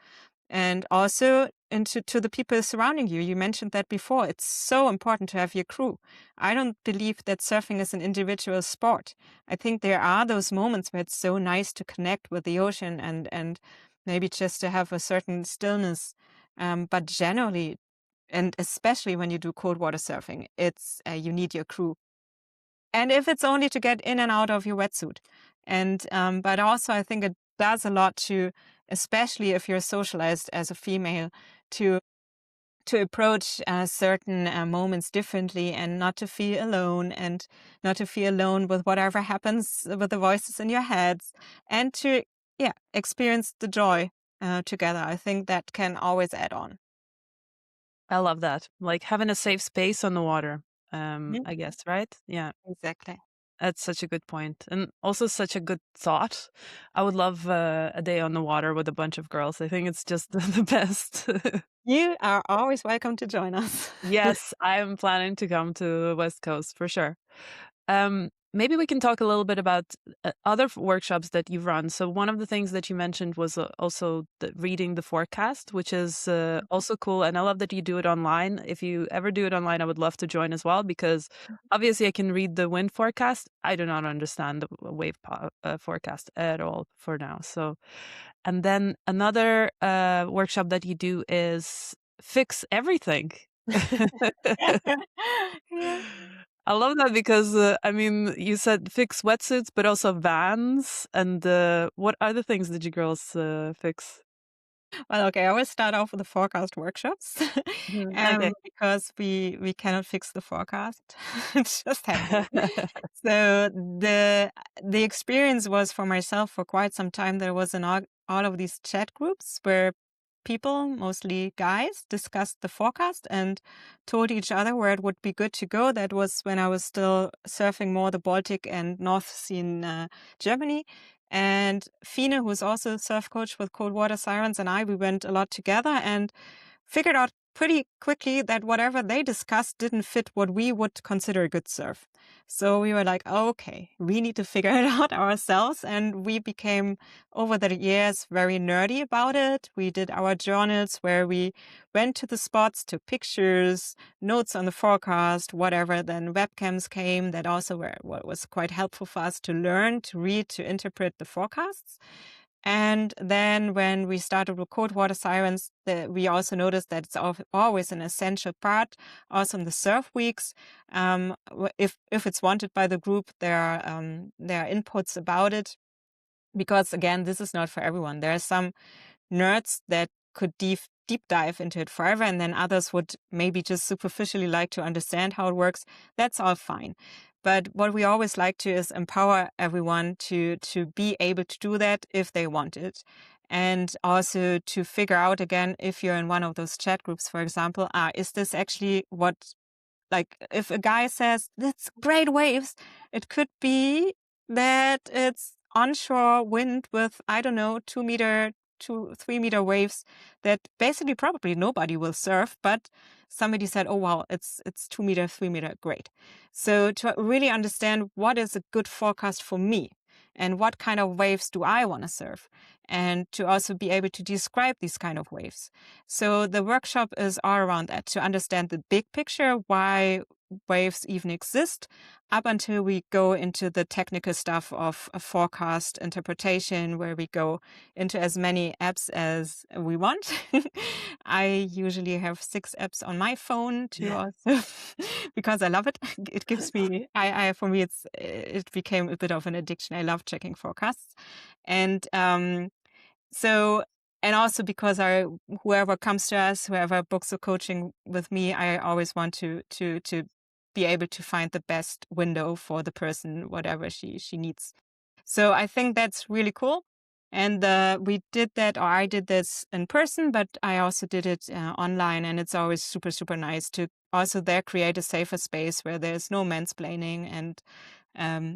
and also into to the people surrounding you. You mentioned that before. It's so important to have your crew. I don't believe that surfing is an individual sport. I think there are those moments where it's so nice to connect with the ocean and maybe just to have a certain stillness. But generally, and especially when you do cold water surfing, it's you need your crew. And if it's only to get in and out of your wetsuit. And but also I think it does a lot to, especially if you're socialized as a female, to approach certain moments differently and not to feel alone, and not to feel alone with whatever happens with the voices in your heads, and to yeah experience the joy together. I think that can always add on. I love that. Like having a safe space on the water, Mhm. I guess, right? Yeah. Exactly. That's such a good point, and also such a good thought. I would love a day on the water with a bunch of girls. I think it's just the best. You are always welcome to join us. Yes, I'm planning to come to the West Coast for sure. Maybe we can talk a little bit about other workshops that you've run. So one of the things that you mentioned was also reading the forecast, which is also cool. And I love that you do it online. If you ever do it online, I would love to join as well, because obviously I can read the wind forecast. I do not understand the wave forecast at all for now. So, and then another workshop that you do is fix everything. Yeah. I love that because I mean, you said fix wetsuits, but also vans. And what other things did you girls fix? Well, okay, I will start off with the forecast workshops, Okay. because we cannot fix the forecast. It's just happening. So the experience was for myself for quite some time. There was all of these chat groups where people, mostly guys, discussed the forecast and told each other where it would be good to go. That was when I was still surfing more the Baltic and North Sea in Germany. And Fine, who's also a surf coach with Cold Water Sirens, and we went a lot together and figured out pretty quickly that whatever they discussed didn't fit what we would consider a good surf. So we were like, okay, we need to figure it out ourselves. And we became, over the years, very nerdy about it. We did our journals where we went to the spots, took pictures, notes on the forecast, whatever. Then webcams came that also were what was quite helpful for us to learn, to read, to interpret the forecasts. And then when we started with Cold Water Sirens, we also noticed that it's always an essential part. Also in the surf weeks, if it's wanted by the group, there are inputs about it. Because again, this is not for everyone. There are some nerds that could deep dive into it forever, and then others would maybe just superficially like to understand how it works. That's all fine. But what we always like to is empower everyone to be able to do that if they want it. And also to figure out again, if you're in one of those chat groups, for example, is this actually what, like if a guy says, "That's great waves," it could be that it's onshore wind with, I don't know, 2 meter, 3 meter waves that basically probably nobody will surf, but somebody said, "Oh, wow, it's 2 meter, 3 meter, great." So to really understand what is a good forecast for me and what kind of waves do I want to surf, and to also be able to describe these kind of waves. So the workshop is all around that, to understand the big picture, why waves even exist, up until we go into the technical stuff of a forecast interpretation, where we go into as many apps as we want. I usually have 6 apps on my phone to also because I love it. It gives me, I for me, it became a bit of an addiction. I love checking forecasts, and so, and also because whoever comes to us, whoever books a coaching with me, I always want to be able to find the best window for the person, whatever she needs. So I think that's really cool. And we did that, or I did this in person, but I also did it online, and it's always super, super nice to also there create a safer space where there's no mansplaining, and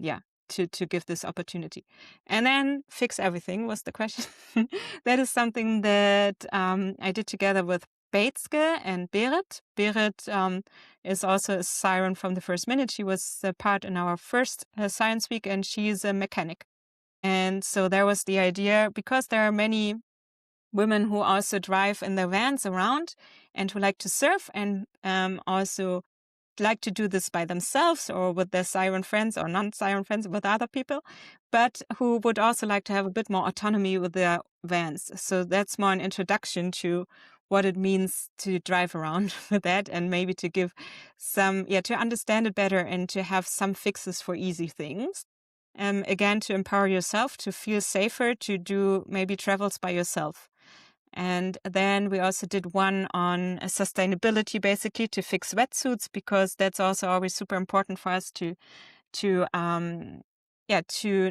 yeah, to give this opportunity. And then fix everything was the question. That is something that I did together with Beetske and Berit. Berit is also a siren from the first minute. She was a part in our first Science Week, and she's a mechanic. And so there was the idea, because there are many women who also drive in their vans around and who like to surf, and also like to do this by themselves or with their siren friends or non-siren friends, with other people, but who would also like to have a bit more autonomy with their vans. So that's more an introduction to what it means to drive around with that, and maybe to give some, to understand it better and to have some fixes for easy things. Again, to empower yourself, to feel safer, to do maybe travels by yourself. And then we also did one on sustainability, basically to fix wetsuits, because that's also always super important for us to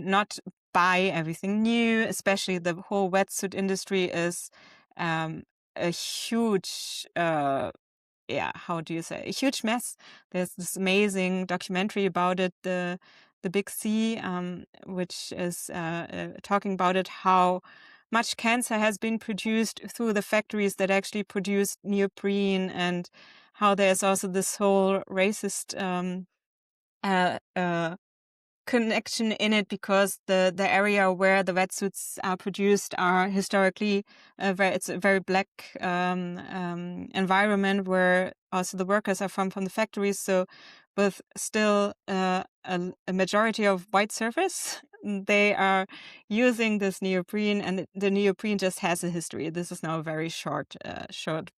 not buy everything new. Especially the whole wetsuit industry is a huge how do you say, a huge mess. There's this amazing documentary about it, the Big Sea, which is talking about it, how much cancer has been produced through the factories that actually produce neoprene, and how there's also this whole racist connection in it, because the area where the wetsuits are produced are historically it's a very black environment, where also the workers are from the factories. So with still a majority of white surfers, they are using this neoprene, and the neoprene just has a history. This is now a very short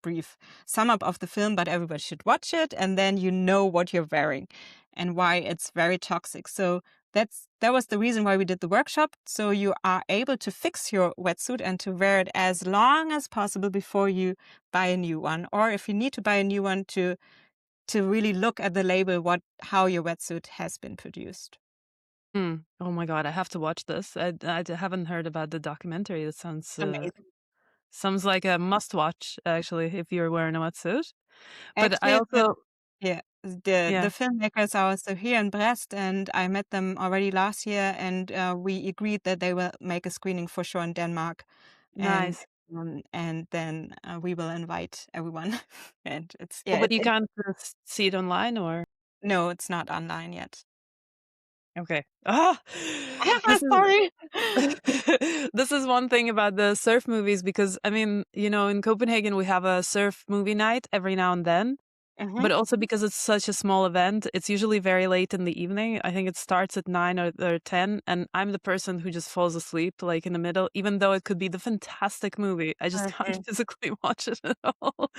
brief sum up of the film, but everybody should watch it, and then you know what you're wearing and why it's very toxic. So that was the reason why we did the workshop. So you are able to fix your wetsuit and to wear it as long as possible before you buy a new one. Or if you need to buy a new one, to really look at the label, how your wetsuit has been produced. Oh my God, I have to watch this. I haven't heard about the documentary. It sounds like a must watch, actually, if you're wearing a wetsuit. But I Actually, also, the yeah, filmmakers are also here in Brest, and I met them already last year, and we agreed that they will make a screening for sure in Denmark, and nice. then we will invite everyone. And Oh, but you can't see it online, or? no, it's not online yet. Okay. Ah, this is Sorry. this is one thing about the surf movies, because I mean, in Copenhagen we have a surf movie night every now and then. But also because it's such a small event, it's usually very late in the evening. I think it starts at 9 or 10, and I'm the person who just falls asleep like in the middle, even though it could be the fantastic movie. I just can't physically watch it at all.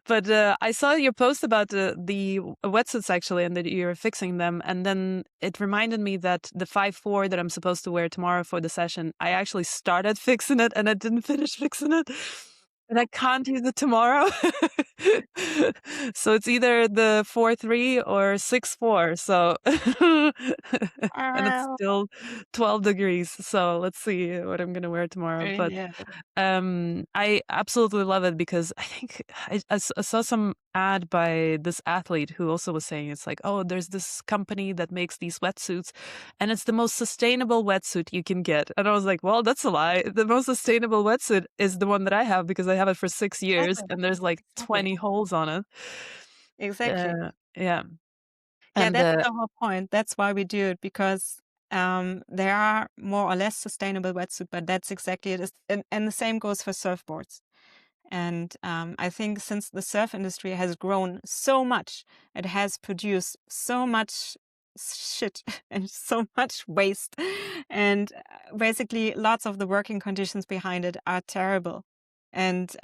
But I saw your post about the wetsuits, actually, and that you're fixing them. And then it reminded me that the 5-4 that I'm supposed to wear tomorrow for the session, I actually started fixing it and I didn't finish fixing it. and I can't use it tomorrow. So it's either the 4-3 or 6-4. So, and it's Oh, still 12 degrees. So let's see what I'm gonna wear tomorrow. But yeah. I absolutely love it because I think I saw some ad by this athlete who also was saying it's like, oh, there's this company that makes these wetsuits and it's the most sustainable wetsuit you can get. And I was like, well, that's a lie. The most sustainable wetsuit is the one that I have because I have it for 6 years Exactly. and there's like Exactly. 20 holes on it. Exactly. Yeah. Yeah, And that's the whole point. That's why we do it because there are more or less sustainable wetsuit, but that's exactly it. And the same goes for surfboards. And I think since the surf industry has grown so much, it has produced so much shit and so much waste. And basically, lots of the working conditions behind it are terrible. And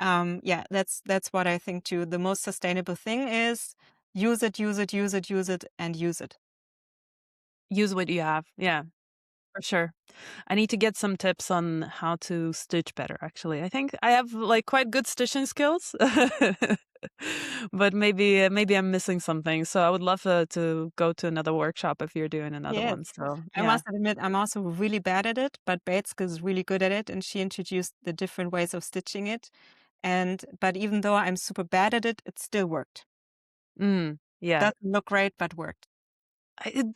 yeah, that's what I think too. The most sustainable thing is use it, use it, use it, use it, and use it. use what you have. Yeah, for sure. I need to get some tips on how to stitch better, actually. I think I have like quite good stitching skills, but maybe I'm missing something. So I would love to go to another workshop if you're doing another Yes. one. So I yeah. must admit, I'm also really bad at it, but Batska is really good at it, and she introduced the different ways of stitching it. But even though I'm super bad at it, it still worked. Yeah. Doesn't look great, but worked.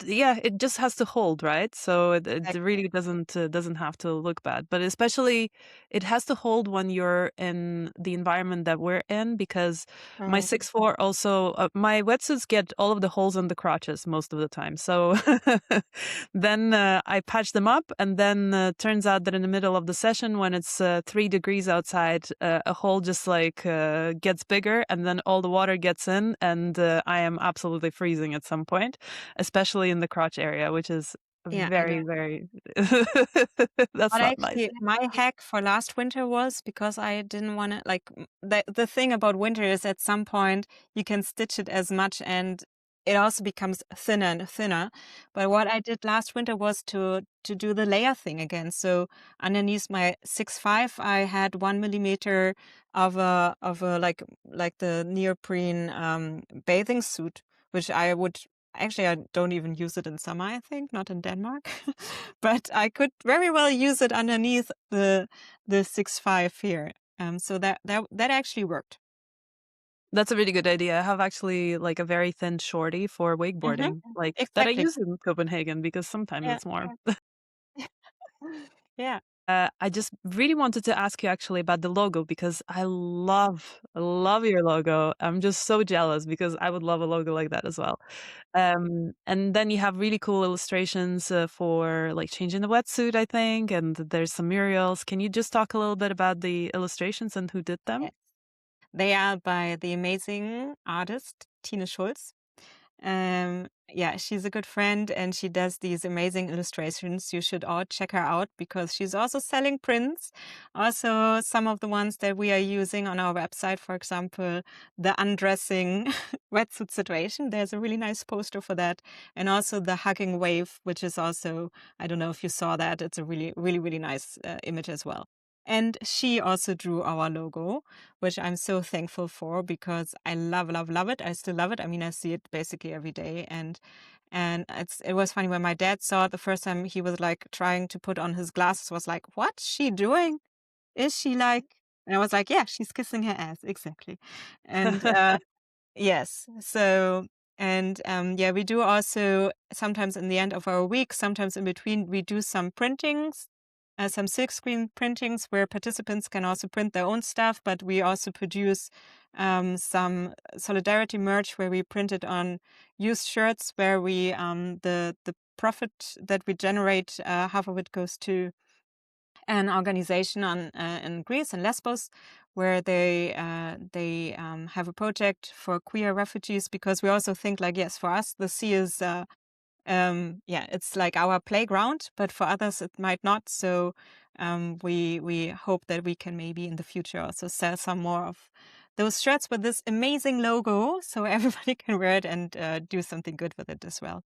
Yeah, it just has to hold, right? So it Exactly. really doesn't have to look bad, but especially it has to hold when you're in the environment that we're in because my Mm. 6'4" also my wetsuits get all of the holes in the crotches most of the time. So then I patch them up, and then turns out that in the middle of the session when it's 3 degrees outside, a hole just like gets bigger, and then all the water gets in, and I am absolutely freezing at some point, especially in the crotch area, which is Yeah, I know. very, very that's But not nice. actually, my hack for last winter was because I didn't want to the thing about winter is at some point you can stitch it as much and it also becomes thinner and thinner. But what I did last winter was to do the layer thing again. So underneath my 6'5", I had 1 millimeter of a like the neoprene bathing suit, which I would actually I don't even use it in summer. I think not in Denmark. But I could very well use it underneath the 6'5" here. So that actually worked. That's a really good idea. I have actually like a very thin shorty for Mhm. wakeboarding, like that I Exactly. use in Copenhagen because sometimes Yeah. it's warm. Yeah. I just really wanted to ask you actually about the logo because I love your logo. I'm just so jealous because I would love a logo like that as well. And then you have really cool illustrations for like changing the wetsuit, I think, and there's some murals. Can you just talk a little bit about the illustrations and who did them? Yes. They are by the amazing artist Tine Schulz. Yeah, she's a good friend and she does these amazing illustrations. You should all check her out because she's also selling prints. Also, some of the ones that we are using on our website, for example, the undressing wetsuit situation. There's a really nice poster for that. And also the hugging wave, which is also, I don't know if you saw that. It's a really, really, really nice image as well. And she also drew our logo, which I'm so thankful for because I love, love, love it. I still love it. I mean, I see it basically every day. And it was funny when my dad saw it the first time, he was like trying to put on his glasses, was like, "What's she doing? Is she like?" And I was like, "Yeah, she's kissing her ass." Exactly. And yes. So, and yeah, we do also sometimes in the end of our week, sometimes in between, we do some printings, some silkscreen printings where participants can also print their own stuff. But we also produce some solidarity merch where we print it on used shirts, where we the profit that we generate, half of it goes to an organization in Greece and Lesbos, where they have a project for queer refugees. Because we also think like, yes, for us the sea is yeah, it's like our playground, but for others it might not. So we hope that we can maybe in the future also sell some more of those shirts with this amazing logo, so everybody can wear it and do something good with it as well.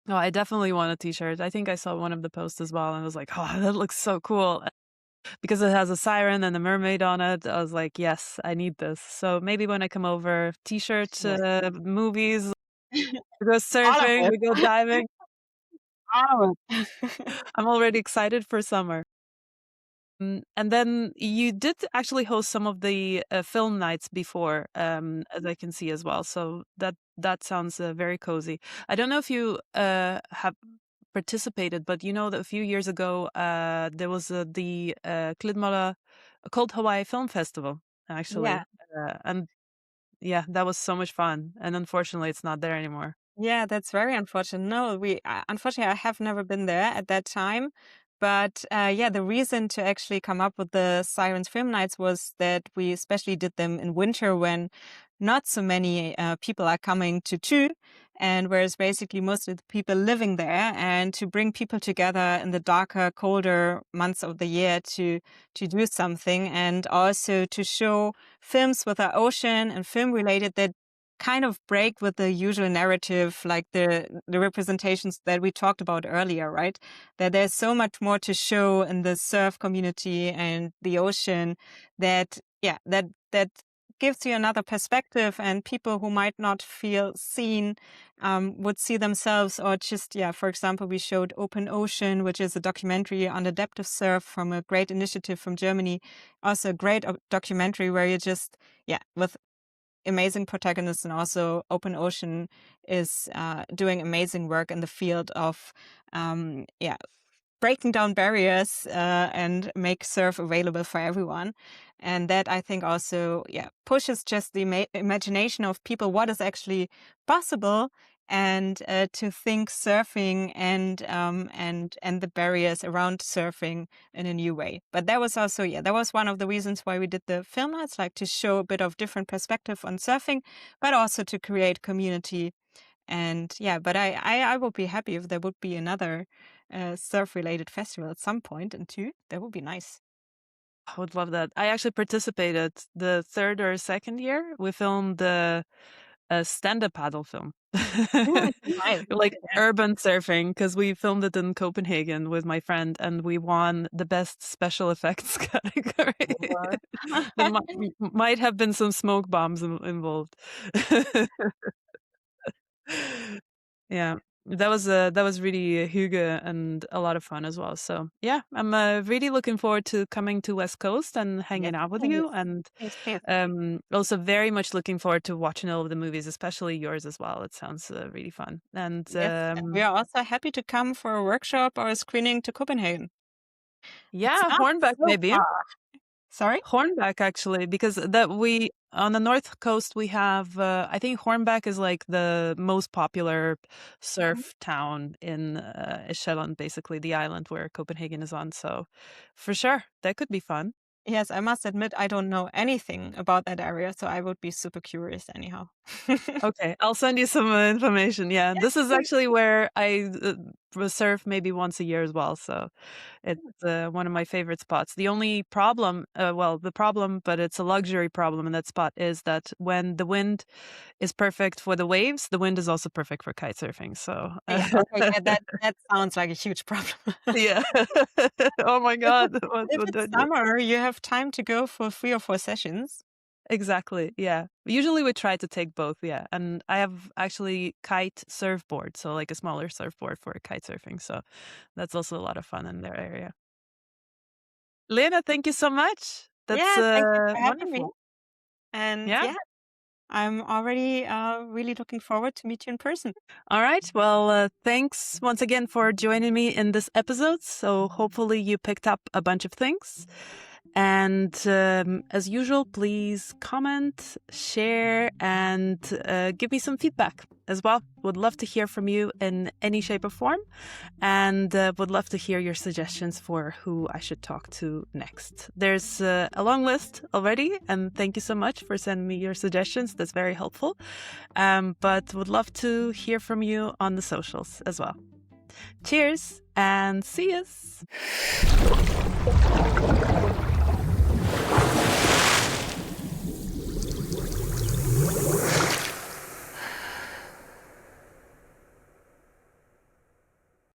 Oh, I definitely want a t-shirt. I think I saw one of the posts as well and I was like, oh, that looks so cool. because it has a siren and a mermaid on it. I was like, yes, I need this. So maybe when I come over, t-shirts, Yes. movies, we go All of surfing, it. we go diving. All of it. I'm already excited for summer. And then you did actually host some of the film nights before, as I can see as well. So that sounds very cozy. I don't know if you have participated, but you know that a few years ago there was the Klidmala Cold Hawaii Film Festival Yeah. actually, and yeah, that was so much fun. And unfortunately, it's not there anymore. Yeah, that's very unfortunate. No, unfortunately, I have never been there at that time. But yeah, the reason to actually come up with the Sirens Film Nights was that we especially did them in winter when not so many people are coming to Chu, and whereas basically most of the people living there, and to bring people together in the darker, colder months of the year to do something, and also to show films with our ocean and film related that kind of break with the usual narrative, like the representations that we talked about earlier, right? That there's so much more to show in the surf community and the ocean that, yeah, that gives you another perspective, and people who might not feel seen would see themselves, or just, yeah, for example, we showed Open Ocean, which is a documentary on adaptive surf from a great initiative from Germany. Also a great documentary where you just, yeah, with amazing protagonists, and also Open Ocean is doing amazing work in the field of yeah, breaking down barriers and make surf available for everyone. And that, I think, also, yeah, pushes just the imagination of people, what is actually possible, and to think surfing and the barriers around surfing in a new way. But that was also, yeah, that was one of the reasons why we did the film nights, like to show a bit of different perspective on surfing, but also to create community. And yeah, but I would be happy if there would be another surf-related festival at some point, and two, that would be nice. I would love that. I actually participated the third or second year. We filmed a stand-up paddle film. Nice. Like Yeah. urban surfing, because we filmed it in Copenhagen with my friend, and we won the best special effects category. Or- There might have been some smoke bombs involved. Yeah, that was really Hugo and a lot of fun as well. So yeah, I'm really looking forward to coming to West Coast and Yes, hanging out with please. you, and Please, please. also very much looking forward to watching all of the movies, especially yours as well. It sounds really fun. And Yes, and we are also happy to come for a workshop or a screening to Copenhagen. It's yeah, not Hornbeck so maybe. far. Sorry? Hornbeck actually, because that we on the north coast we have I think Hornbeck is like the most popular Mhm. surf town in Sjælland, basically the island where Copenhagen is on. So for sure, that could be fun. Yes, I must admit I don't know anything about that area, so I would be super curious anyhow. Okay, I'll send you some information. Yeah, Yes, this is please. actually where I surf maybe once a year as well. So it's one of my favorite spots. The only problem, well, the problem, but it's a luxury problem in that spot, is that when the wind is perfect for the waves, the wind is also perfect for kite surfing. So Yeah, okay, yeah, that sounds like a huge problem. yeah. Oh my If God, it's if what do I it's do? summer, you have time to go for 3 or 4 sessions. Exactly. Yeah. Usually we try to take both. Yeah. And I have actually kite surfboard. So like a smaller surfboard for kite surfing. So that's also a lot of fun in their area. Lena, thank you so much. That's Yeah, thank you for having me. wonderful. And Yeah. yeah, I'm already really looking forward to meet you in person. All right. Well, thanks once again for joining me in this episode. So hopefully you picked up a bunch of things. And as usual, please comment, share, and give me some feedback as well. Would love to hear from you in any shape or form, and would love to hear your suggestions for who I should talk to next. There's a long list already, and thank you so much for sending me your suggestions. That's very helpful. But would love to hear from you on the socials as well. Cheers and see us.